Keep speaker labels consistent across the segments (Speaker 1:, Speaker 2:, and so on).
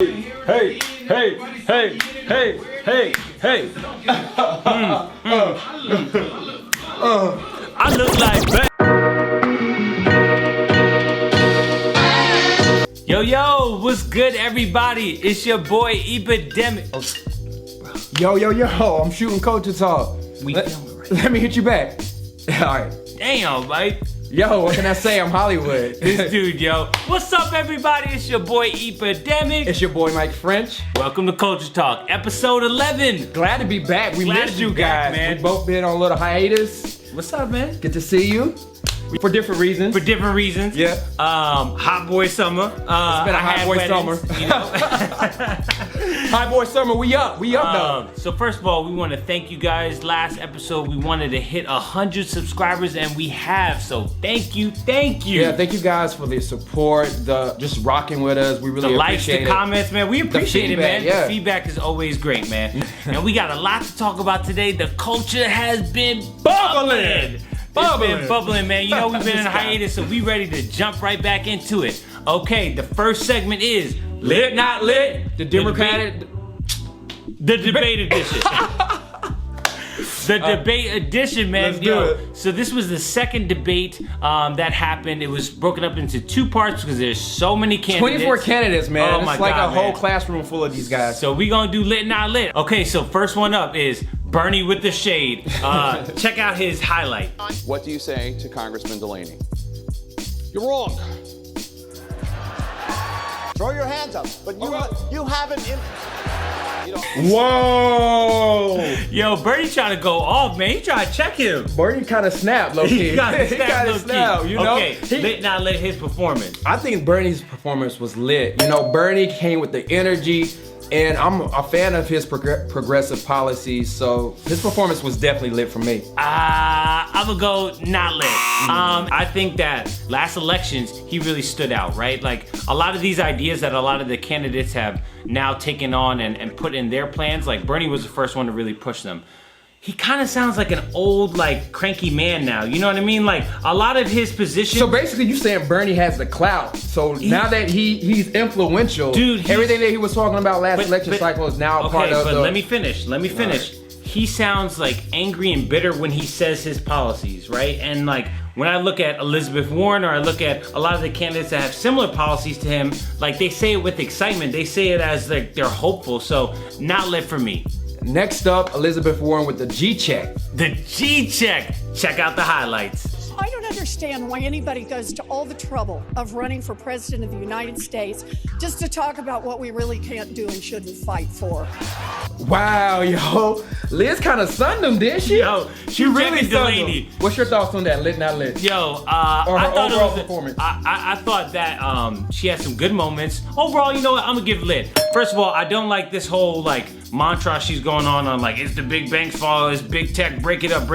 Speaker 1: Hey, hey, hey, hey, hey, hey. I look like Yo, what's good, everybody? It's your boy Epidemic.
Speaker 2: Yo, I'm shooting culture talk. Let me hit you back. Alright.
Speaker 1: Damn, Mike.
Speaker 2: Yo, what can I say? I'm Hollywood.
Speaker 1: This dude, yo. What's up, everybody? It's your boy Epidemic.
Speaker 2: It's your boy Mike French.
Speaker 1: Welcome to Culture Talk, episode 11.
Speaker 2: Glad to be back. We missed you guys,
Speaker 1: man.
Speaker 2: We both been on a little hiatus.
Speaker 1: What's up, man?
Speaker 2: Good to see you. For different reasons.
Speaker 1: Yeah. Hot boy summer.
Speaker 2: It's been a hot boy summer.
Speaker 1: You know?
Speaker 2: Hot boy summer, we up though.
Speaker 1: So first of all, we want to thank you guys. Last episode, we wanted to hit 100 subscribers, and we have. So thank you.
Speaker 2: Yeah, thank you guys for the support, just rocking with us. We really appreciate it.
Speaker 1: The likes, the comments, man. We appreciate it, man.
Speaker 2: Yeah.
Speaker 1: The feedback is always great, man. And we got a lot to talk about today. The culture has been bubbling. It's been bubbling, man. You know we've been in a hiatus, so we ready to jump right back into it. Okay, the first segment is Lit, Not Lit.
Speaker 2: The Democratic...
Speaker 1: The debate edition. The debate edition, man.
Speaker 2: Let's do it.
Speaker 1: So this was the second debate that happened. It was broken up into two parts because there's so many candidates.
Speaker 2: 24 candidates, man.
Speaker 1: Oh my
Speaker 2: it's like
Speaker 1: God,
Speaker 2: a whole
Speaker 1: man.
Speaker 2: classroom full of these guys.
Speaker 1: So we gonna do Lit, Not Lit. Okay, so first one up is Bernie with the shade. Check out his highlight.
Speaker 3: What do you say to Congressman Delaney? You're wrong.
Speaker 4: Throw your hands up, but you haven't.
Speaker 2: Whoa!
Speaker 1: Yo, Bernie trying to go off, man. He trying to check him.
Speaker 2: Bernie kind of snapped, low key.
Speaker 1: He got
Speaker 2: kinda snapped, you know?
Speaker 1: Okay, Lit, Not Lit, his performance.
Speaker 2: I think Bernie's performance was lit. You know, Bernie came with the energy, and I'm a fan of his progressive policies, so his performance was definitely lit for me.
Speaker 1: I'm gonna go not lit. I think that last elections, he really stood out, right? Like, a lot of these ideas that a lot of the candidates have now taken on and put in their plans, like Bernie was the first one to really push them. He kind of sounds like an old, like, cranky man now. You know what I mean? Like, a lot of his positions.
Speaker 2: So basically, you saying Bernie has the clout. So now that he's influential,
Speaker 1: dude,
Speaker 2: everything that he was talking about last election cycle is now a part of the...
Speaker 1: let me finish. Right. He sounds like angry and bitter when he says his policies, right? And like, when I look at Elizabeth Warren, or I look at a lot of the candidates that have similar policies to him, like, they say it with excitement. They say it as like they're hopeful. So not lit for me.
Speaker 2: Next up, Elizabeth Warren with the G-check.
Speaker 1: The G-check. Check out the highlights.
Speaker 5: I don't understand why anybody goes to all the trouble of running for president of the United States just to talk about what we really can't do and shouldn't fight for.
Speaker 2: Wow, yo. Liz kind of sunned him, didn't she?
Speaker 1: Yo, she really sunned him.
Speaker 2: What's your thoughts on that, lit, not lit?
Speaker 1: Yo,
Speaker 2: or her
Speaker 1: I thought
Speaker 2: overall performance.
Speaker 1: I thought that she had some good moments. Overall, you know what? I'm gonna give lit. First of all, I don't like this whole like mantra she's going on like, it's the big bank's fault, it's big tech, break it up.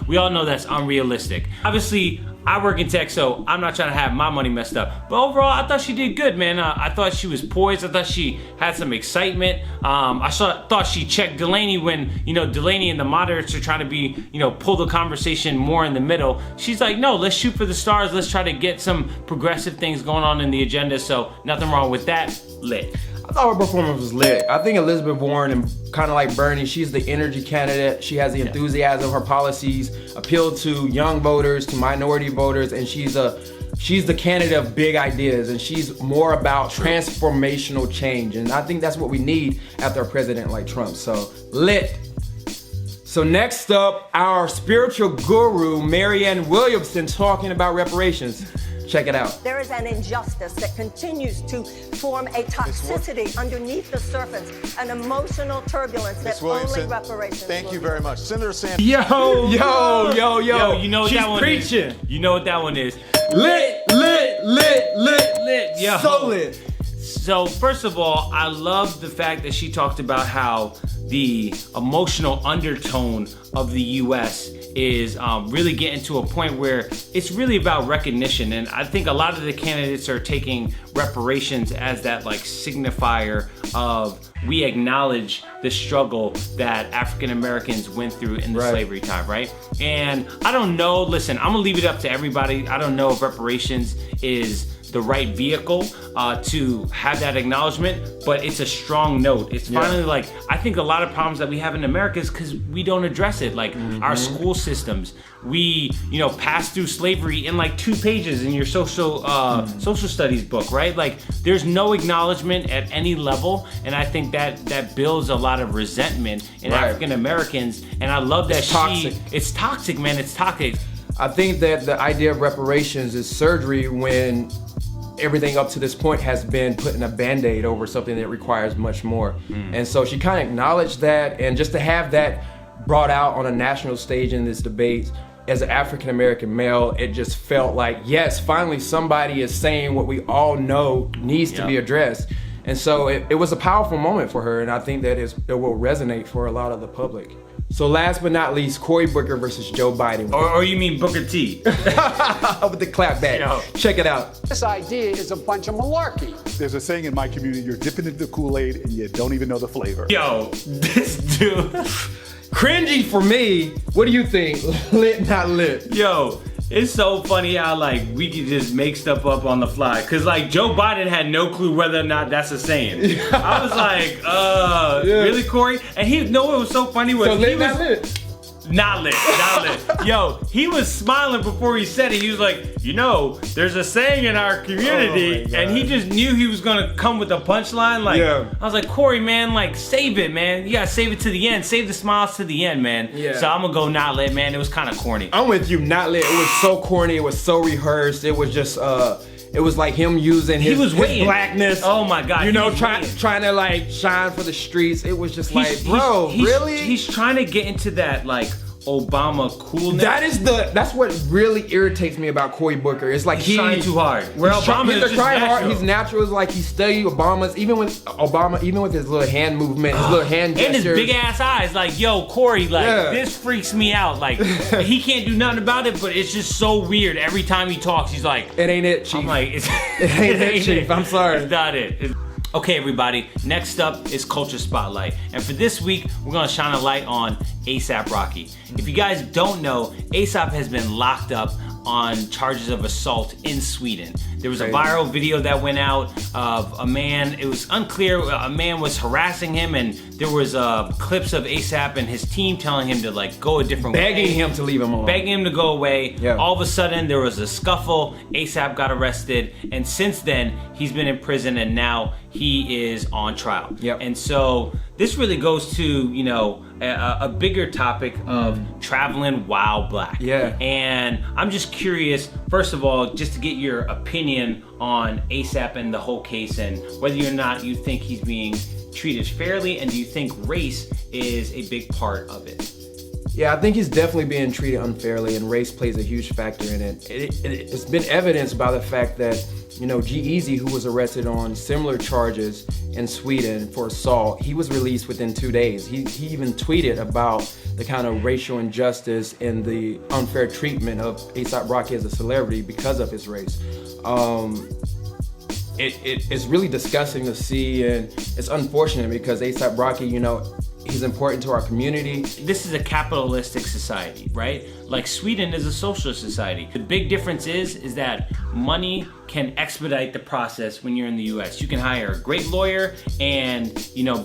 Speaker 1: We all know that's unrealistic. Obviously, I work in tech, so I'm not trying to have my money messed up. But overall, I thought she did good, man. I thought she was poised. I thought she had some excitement. I thought she checked Delaney when, you know, Delaney and the moderates are trying to be, you know, pull the conversation more in the middle. She's like, no, let's shoot for the stars. Let's try to get some progressive things going on in the agenda. So nothing wrong with that. Lit.
Speaker 2: I thought her performance was lit. I think Elizabeth Warren, and kind of like Bernie, she's the energy candidate. She has the enthusiasm. Her policies appeal to young voters, to minority voters, and she's the candidate of big ideas, and she's more about transformational change. And I think that's what we need after a president like Trump. So lit. So next up, our spiritual guru, Marianne Williamson, talking about reparations. Check it out.
Speaker 6: There is an injustice that continues to form a toxicity underneath the surface, an emotional turbulence that only reparations.
Speaker 4: Thank you very much. Senator Sanders.
Speaker 2: Yo.
Speaker 1: You know what
Speaker 2: She's
Speaker 1: that one
Speaker 2: preaching.
Speaker 1: is. You know what that one is.
Speaker 2: Lit.
Speaker 1: Yo.
Speaker 2: So lit.
Speaker 1: So first of all, I love the fact that she talked about how the emotional undertone of the U.S. is really getting to a point where it's really about recognition. And I think a lot of the candidates are taking reparations as that like signifier of we acknowledge the struggle that African Americans went through in the slavery time, right? And I don't know, listen, I'm gonna leave it up to everybody. I don't know if reparations is the right vehicle to have that acknowledgement, but it's a strong note. It's finally like, I think a lot of problems that we have in America is because we don't address it. Like our school systems, we, pass through slavery in like 2 pages in your social studies book, right? Like there's no acknowledgement at any level, and I think that builds a lot of resentment in African Americans. And I love that it's toxic, man. It's toxic.
Speaker 2: I think that the idea of reparations is surgery when everything up to this point has been putting a Band-Aid over something that requires much more. And so she kind of acknowledged that, and just to have that brought out on a national stage in this debate as an African-American male, it just felt like, yes, finally somebody is saying what we all know needs to be addressed. And so it was a powerful moment for her, and I think that it will resonate for a lot of the public. So last but not least, Cory Booker versus Joe Biden.
Speaker 1: Or you mean Booker T?
Speaker 2: With the clap back. Check it out.
Speaker 7: This idea is a bunch of malarkey.
Speaker 8: There's a saying in my community, you're dipping into the Kool-Aid and you don't even know the flavor.
Speaker 1: Yo, this dude.
Speaker 2: Cringy for me. What do you think? Lit, not lit?
Speaker 1: Yo, it's so funny how like we can just make stuff up on the fly. Cause like Joe Biden had no clue whether or not that's a saying. I was like, really, Corey? And he what was so funny was
Speaker 2: so lit,
Speaker 1: he was
Speaker 2: not lit.
Speaker 1: Not lit. Yo, he was smiling before he said it. He was like, there's a saying in our community, and he just knew he was gonna come with a punchline. Like, I was like, Corey, man, like, save it, man. You gotta save it to the end. Save the smiles to the end, man. So I'm gonna go not lit, man. It was kind of corny.
Speaker 2: I'm with you, not lit. It was so corny. It was so rehearsed. It was just, it was like him using his blackness.
Speaker 1: Oh my God.
Speaker 2: Trying to like shine for the streets. It was just bro, really?
Speaker 1: He's trying to get into that like Obama coolness.
Speaker 2: That's what really irritates me about Cory Booker. It's like
Speaker 1: he's trying too hard. Where Obama is just
Speaker 2: trying
Speaker 1: natural.
Speaker 2: Hard. He's natural. It's like he studied Obama's, even with his little hand movement, his little hand gestures.
Speaker 1: And his big ass eyes. Like, yo, Corey, like, this freaks me out. Like, he can't do nothing about it, but it's just so weird. Every time he talks, he's like,
Speaker 2: it ain't it, Chief.
Speaker 1: I'm like,
Speaker 2: it ain't it, Chief. I'm sorry.
Speaker 1: It's not it. Okay, everybody, next up is Culture Spotlight. And for this week, we're gonna shine a light on A$AP Rocky. If you guys don't know, A$AP has been locked up on charges of assault in Sweden. There was a viral video that went out of a man, it was unclear, a man was harassing him, and there was clips of A$AP and his team telling him to like go a different way.
Speaker 2: Begging him to leave him alone.
Speaker 1: Begging him to go away. All of a sudden there was a scuffle, A$AP got arrested, and since then he's been in prison, and now he is on trial. And so this really goes to, a bigger topic of traveling while black. And I'm just curious, first of all, just to get your opinion on A$AP and the whole case, and whether or not you think he's being treated fairly, and do you think race is a big part of it?
Speaker 2: Yeah, I think he's definitely being treated unfairly, and race plays a huge factor in it. It's been evidenced by the fact that, G-Eazy, who was arrested on similar charges in Sweden for assault, he was released within 2 days. He even tweeted about the kind of racial injustice and the unfair treatment of A$AP Rocky as a celebrity because of his race. It's really disgusting to see, and it's unfortunate because A$AP Rocky, he's important to our community.
Speaker 1: This is a capitalistic society, right? Like Sweden is a socialist society. The big difference is that money can expedite the process when you're in the US. You can hire a great lawyer and,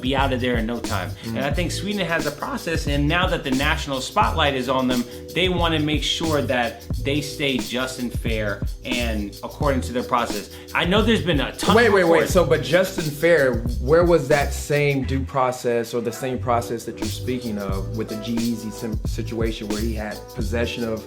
Speaker 1: be out of there in no time. And I think Sweden has a process, and now that the national spotlight is on them, they want to make sure that they stay just and fair and according to their process. I know there's been a ton of reports.
Speaker 2: So, but just and fair, where was that same due process or the same process that you're speaking of with the G-Eazy situation where he had possession of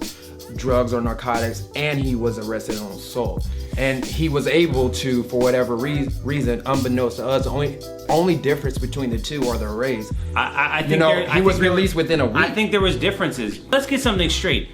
Speaker 2: drugs or narcotics and he was arrested on assault? And he was able to, for whatever reason, unbeknownst to us, only difference between the two are the race.
Speaker 1: I think
Speaker 2: he was released within a week.
Speaker 1: I think there was differences. Let's get something straight.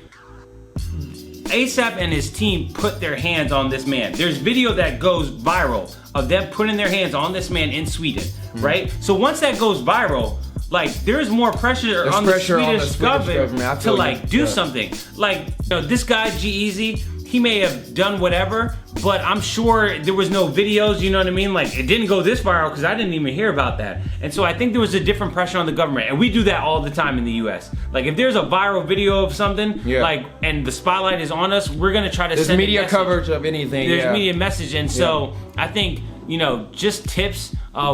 Speaker 1: A$AP and his team put their hands on this man. There's video that goes viral of them putting their hands on this man in Sweden, right? So once that goes viral, like there's more pressure on the Swedish government to like do something. Like, this guy G-Eazy, he may have done whatever, but I'm sure there was no videos, you know what I mean? Like, it didn't go this viral because I didn't even hear about that. And so I think there was a different pressure on the government, and we do that all the time in the US. Like, if there's a viral video of something, like, and the spotlight is on us, we're gonna try to send
Speaker 2: media
Speaker 1: a message.
Speaker 2: coverage of anything.
Speaker 1: There's media message, and so I think, you know, just tips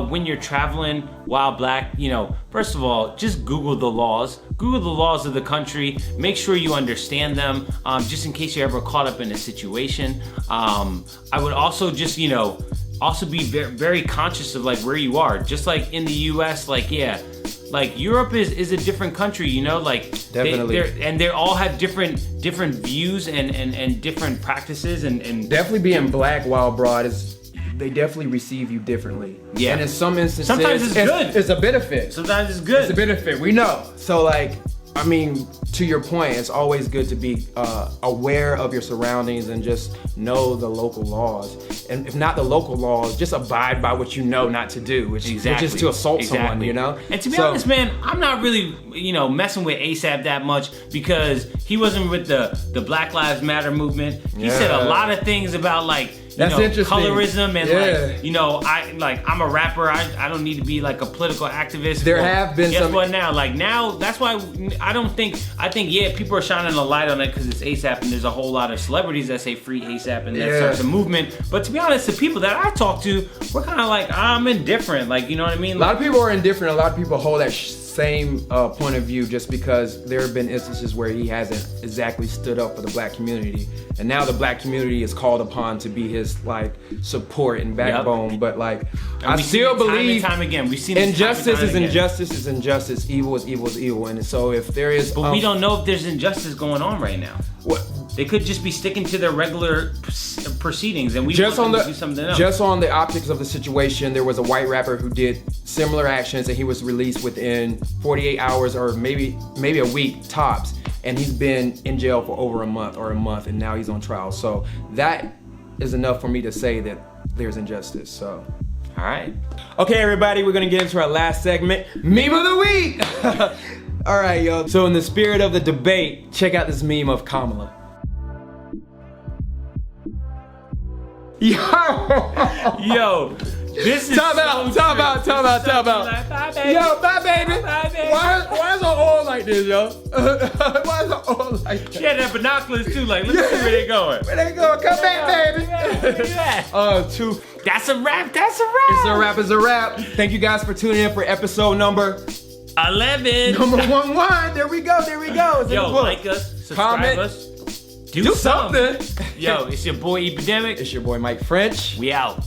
Speaker 1: when you're traveling while black, you know, first of all, just Google the laws. Google the laws of the country. Make sure you understand them, just in case you're ever caught up in a situation. I would also just, you know, also be very, very conscious of like where you are. Just like in the US, like, yeah, like Europe is a different country, you know, like
Speaker 2: definitely,
Speaker 1: they all have different views and different practices and
Speaker 2: definitely being black while abroad is. They definitely receive you differently. Yeah. And in some instances,
Speaker 1: sometimes it's good.
Speaker 2: It's a benefit.
Speaker 1: Sometimes it's good.
Speaker 2: It's a benefit. We know. So like, I mean, to your point, it's always good to be aware of your surroundings and just know the local laws. And if not the local laws, just abide by what you know not to do, which is to assault someone, you know?
Speaker 1: And to be honest, man, I'm not really, you know, messing with ASAP that much because he wasn't with the Black Lives Matter movement. He said a lot of things about like, you know, colorism and like, you know, I'm a rapper. I don't need to be like a political activist.
Speaker 2: There have been
Speaker 1: guess what now? Like now, that's why I think yeah, people are shining a light on it because it's ASAP and there's a whole lot of celebrities that say free ASAP and that starts a movement. But to be honest, the people that I talk to, we're kind of like, I'm indifferent. Like, you know what I mean?
Speaker 2: A lot of people are indifferent. A lot of people hold that same point of view just because there have been instances where he hasn't exactly stood up for the black community. And now the black community is called upon to be his like support and backbone. But like, I still believe
Speaker 1: time and time again. We've seen
Speaker 2: injustice is injustice is injustice. Evil is evil is evil. And so if there is,
Speaker 1: but we don't know if there's injustice going on right now.
Speaker 2: What?
Speaker 1: They could just be sticking to their regular proceedings, and we
Speaker 2: just
Speaker 1: want them to do something else.
Speaker 2: Just on the optics of the situation, there was a white rapper who did similar actions, and he was released within 48 hours or maybe a week tops. And he's been in jail for over a month, and now he's on trial. So that is enough for me to say that there's injustice. So,
Speaker 1: all right.
Speaker 2: Okay, everybody, we're gonna get into our last segment, Meme of the Week. All right, yo. So in the spirit of the debate, check out this meme of Kamala.
Speaker 1: Yo, this is
Speaker 2: Talk about.
Speaker 1: Like, bye, baby.
Speaker 2: Yo, bye, baby.
Speaker 1: Bye, baby.
Speaker 2: Why is it all like this, yo? Why is it all like that?
Speaker 1: She had that binoculars too, like, let's see where they going.
Speaker 2: Where they going? Come back, baby.
Speaker 1: That's a wrap.
Speaker 2: It's a wrap. Thank you guys for tuning in for episode number
Speaker 1: 11.
Speaker 2: Number 11. There we go. It's
Speaker 1: Yo, like us, subscribe
Speaker 2: comment
Speaker 1: us. Do something. Yo, it's your boy Epidemic.
Speaker 2: It's your boy Mike French.
Speaker 1: We out.